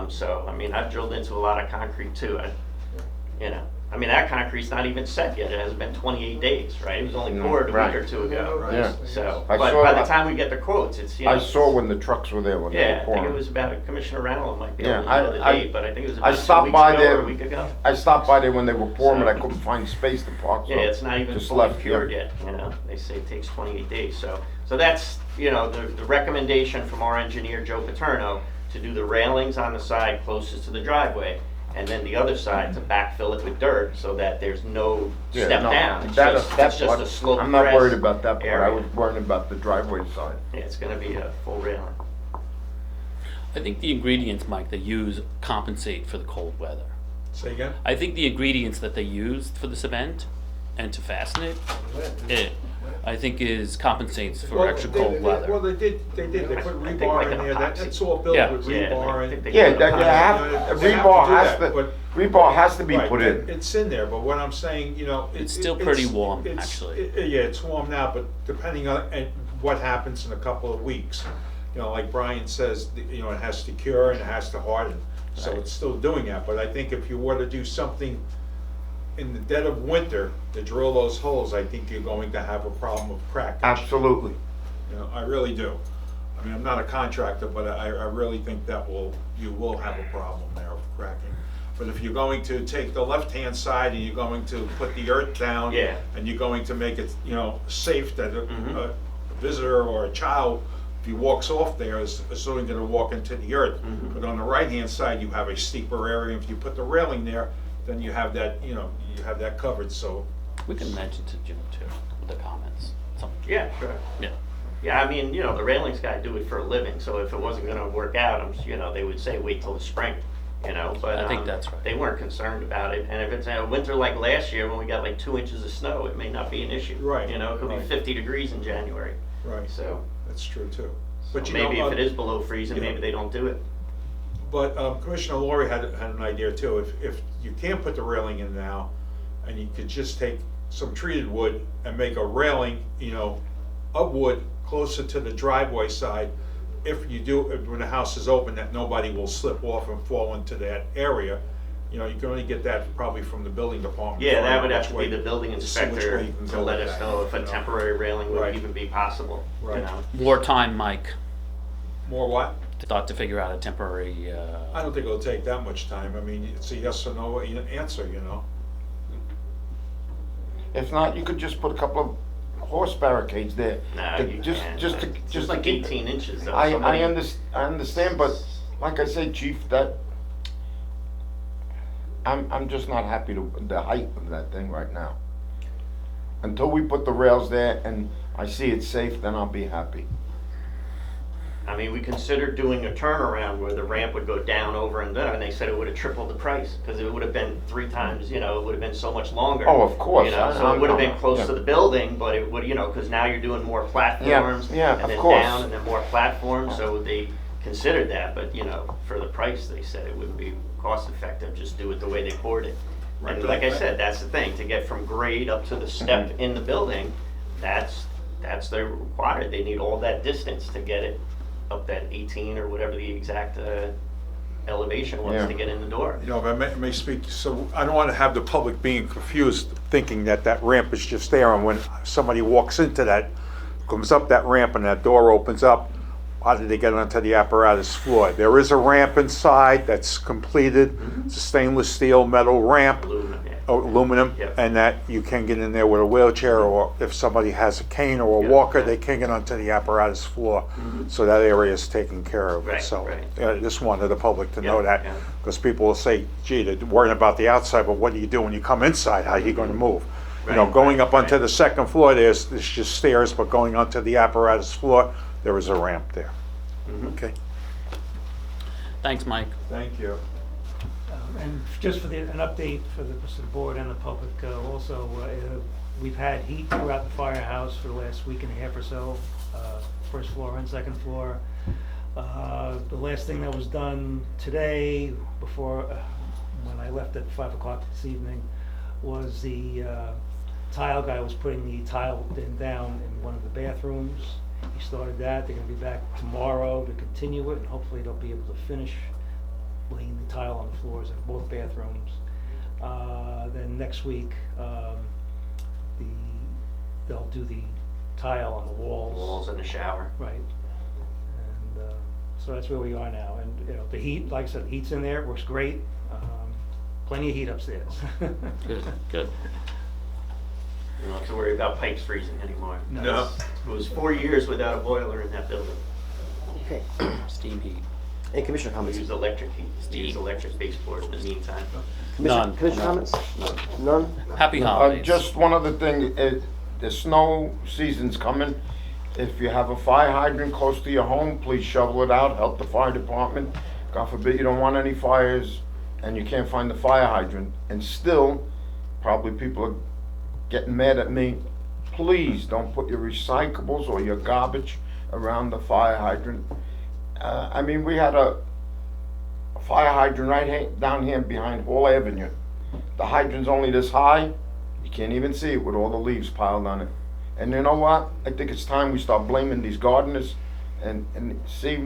So, I mean, I've drilled into a lot of concrete too. I mean, that concrete's not even set yet. It hasn't been 28 days, right? It was only poured a Right. week or 2 ago. Yeah. So, I but saw by the that. time we get the quotes, it's, you know. I saw when the trucks were there when they Yeah, were I think pouring. it was about, Commissioner Randall might be Yeah, able to know the I- date, but I think it was I about 2 stopped weeks by ago there. or a week ago. I stopped by there when they were pouring, but I couldn't find space to park, so. Yeah, it's not even just fully left cured here. yet, you know, they say it takes 28 days, so that's, you know, the recommendation from our engineer, Joe Paterno, to do the railings on the side closest to the driveway, and then the other side to backfill it with dirt, so that there's no Yeah, step no, down, it's that- just, that it's just part- a slope I'm not grass worried about that part, I area. was worried about the driveway side. Yeah, it's gonna be a full railing. I think the ingredients, Mike, they use compensate for the cold weather. Say again? I think the ingredients that they used for the cement and to fasten it, I think is compensates for extra cold weather. Well, they did, they put I think rebar like in an there, epoxy. that's all built Yeah. with Yeah, rebar I and. think they Yeah, put that, a you pipe. have, They have rebar to do has that, to, but- rebar has to be Right, put in. It's in there, but what I'm saying, you know. It's still pretty warm, actually. Yeah, it's warm now, but depending on, and what happens in a couple of weeks. You know, like Brian says, you know, it has to cure and it has to harden, so Right. it's still doing that. But I think if you were to do something in the dead of winter to drill those holes, I think you're going to have a problem of crackage. Absolutely. You know, I really do. I mean, I'm not a contractor, but I really think that you will have a problem there of cracking. But if you're going to take the left-hand side and you're going to put the earth down, Yeah. and you're going to make it, you know, safe that Mhm. a visitor or a child, if he walks off there, is only gonna walk into the earth. Mhm. But on the right-hand side, you have a steeper area. If you put the railing there, then you have that, you know, you have that covered, so. We can mention to Jim too, with the comments. Yeah, sure. Yeah. Yeah, I mean, you know, the railings guy do it for a living, so if it wasn't gonna work out, you know, they would say wait till the spring, you know, but. I think that's right. They weren't concerned about it, and if it's a winter like last year when we got like 2 inches of snow, it may not be an issue. Right, You know, it could be right. 50 degrees in January, Right. so. That's true too. So But you maybe know, if it is below freezing, yeah. maybe they don't do it. But Commissioner Laurie had an idea too. If you can't put the railing in now, and you could just take some treated wood and make a railing, you know, of wood closer to the driveway side, if you do, when the house is open, that nobody will slip off and fall into that area. You know, you can only get that probably from the building department. Yeah, that would Which have to be way- the building to see which inspector way you can to go let with us that, know if a you know. temporary railing would Right. even be possible, you Right. know. More time, Mike, More what? to figure out a temporary, I don't think it'll take that much time. I mean, it's a yes or no answer, you know? If not, you could just put a couple of horse barricades there. No, To- you just, can't. just to, It's just like to keep. 18 inches though. I Somebody- understand, but like I say, Chief, that I'm just not happy to the height of that thing right now. Until we put the rails there and I see it's safe, then I'll be happy. I mean, we considered doing a turnaround where the ramp would go down over and there, and they said it would have tripled the price, because it would have been 3 times, you know, it would have been so much longer. Oh, of course. You know, so it would have been close yeah. to the building, but it would, you know, because now you're doing more platforms. yeah, and of then course. down, and then more platforms, so they considered that, but, you know, for the price, they said it wouldn't be cost effective, just do it the way they poured it. Right, And but like I I- said, that's the thing, to get from grade up to the step in the building, that's their required, they need all that distance to get it up that 18 or whatever the exact elevation was Yeah. to get in the door. You know, if I may speak, so I don't want to have the public being confused, thinking that that ramp is just there, and when somebody walks into that, comes up that ramp and that door opens up, how did they get onto the apparatus floor? There is a ramp inside that's completed, it's a stainless steel metal ramp, Aluminum, yeah. aluminum, Yep. and that you can get in there with a wheelchair, or if somebody has a cane or a Yep. walker, they can get onto the apparatus floor. So that area is taken care of. Right, So, right. just wanted the public to know Yeah, that, yeah. because people will say, gee, they're worrying about the outside, but what do you do when you come inside? How are you gonna move? You know, Right, going right, up onto right. the second floor, there's just stairs, but going onto the apparatus floor, there is a ramp there. Mhm. Okay, thanks, Mike. thank you. And just for an update for the board and the public, also, we've had heat throughout the firehouse for the last week and a half or so, first floor and second floor. The last thing that was done today, before, when I left at 5 o'clock this evening, was the tile guy was putting the tile down in one of the bathrooms. He started that. They're gonna be back tomorrow to continue it, and hopefully they'll be able to finish laying the tile on the floors in both bathrooms. Then next week, they'll do the tile on the walls. Walls in the shower. Right. And so that's where we are now. And, you know, the heat, like I said, the heat's in there, works great. Plenty of heat upstairs. Good, good. You don't have to worry about pipes freezing anymore. No. It was 4 years without a boiler in that building. Okay. Steam heat. Any commissioner We comments? used electric heat, we used electric baseboard in the meantime. None. Commissioner comments? None? Happy holidays. Just one other thing, the snow season's coming. If you have a fire hydrant close to your home, please shovel it out, help the fire department. God forbid you don't want any fires and you can't find the fire hydrant. And still, probably people are getting mad at me. Please don't put your recyclables or your garbage around the fire hydrant. I mean, we had a fire hydrant right down here behind Hall Avenue. The hydrant's only this high. You can't even see it with all the leaves piled on it. And you know what? I think it's time we start blaming these gardeners and see,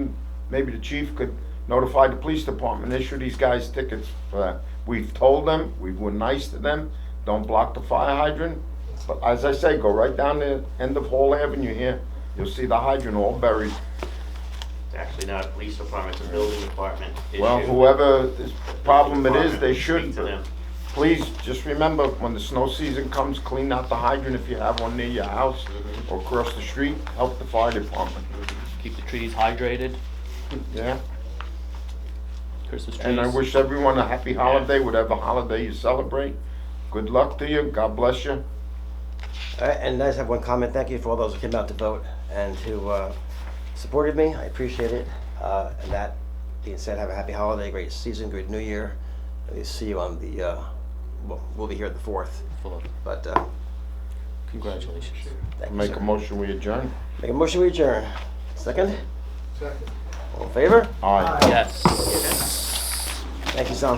maybe the chief could notify the police department, issue these guys tickets for that. We've told them, we were nice to them, don't block the fire hydrant. But as I say, go right down the end of Hall Avenue here, you'll see the hydrant all buried. It's actually not a police department, it's a building department issue. Well, whoever this problem it is, they Speak should. to them. Please, just remember, when the snow season comes, clean out the hydrant if you have one near your house or across the street, help the fire department. Keep the trees hydrated, Yeah? Christmas trees. And I wish everyone a happy holiday, whatever holiday you celebrate. Good luck to you, God bless you. All right, and I just have one comment. Thank you for all those who came out to vote and who supported me. I appreciate it. And that being said, have a happy holiday, great season, great new year. We'll see you on the, well, we'll be here the 4th. Full of- But Congratulations. thank you, Make sir. a motion, we adjourn. Make a motion, we adjourn. Second? Second. All in favor? Aye. Yes. Thank you, Sam.